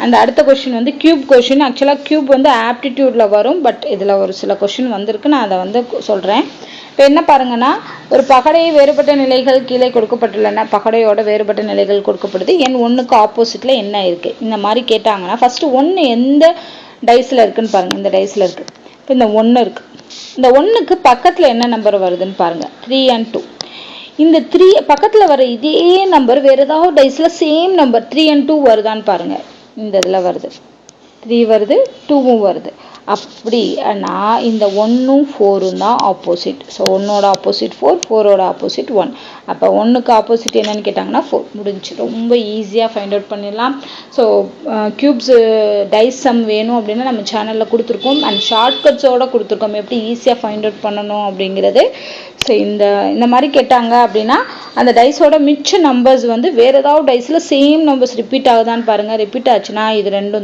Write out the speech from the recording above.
And அடுத்த question வந்து cube question. ஆக்சுவலாக கியூப் வந்து ஆப்டிடியூடில் வரும், பட் இதில் ஒரு சில கொஷின் வந்திருக்கு, நான் அதை வந்து சொல்கிறேன். இப்போ என்ன பாருங்கன்னா, ஒரு பகடை வேறுபட்ட நிலைகள் கீழே கொடுக்கப்பட்டுள்ளன. பகடையோட வேறுபட்ட நிலைகள் கொடுக்கப்படுது. எண் 1க்கு ஆப்போசிட்டில் என்ன இருக்குது இந்த மாதிரி கேட்டாங்கன்னா, ஃபஸ்ட்டு 1 எந்த டைஸில் இருக்குதுன்னு பாருங்கள். இந்த டைஸில் இருக்குது. இப்போ இந்த 1 இருக்குது. இந்த 1க்கு பக்கத்தில் என்ன நம்பர் வருதுன்னு பாருங்கள். 3 and 2. இந்த 3 பக்கத்தில் வர இதே நம்பர் வேறு ஏதாவது டைஸில் சேம் நம்பர் 3 and 2 வருதான்னு பாருங்கள். இந்த இதில் வருது, 3 வருது, 2வும் வருது. அப்படின்னா இந்த 1ம் 4ம் தான் ஆப்போசிட். ஸோ 1ஓட ஆப்போசிட் 4, 4ஓட ஆப்போசிட் 1. அப்போ 1க்கு ஆப்போசிட் என்னன்னு கேட்டாங்கன்னா 4. முடிஞ்சு. ரொம்ப ஈஸியாக ஃபைண்ட் அவுட் பண்ணிடலாம். ஸோ கியூப்ஸ் டைஸ் சம் வேணும் அப்படின்னா நம்ம சேனலில் கொடுத்துருக்கோம். அண்ட் ஷார்ட்கட்ஸோடு கொடுத்துருக்கோம், எப்படி ஈஸியாக ஃபைண்ட் அவுட் பண்ணணும் அப்படிங்கிறது. ஸோ இந்த மாதிரி கேட்டாங்க அப்படின்னா அந்த டைஸோட மிச்ச நம்பர்ஸ் வந்து வேறு ஏதாவது டைஸில் சேம் நம்பர்ஸ் ரிப்பீட் ஆகுதான்னு பாருங்கள். ரிப்பீட் ஆச்சுன்னா இது ரெண்டும் தான்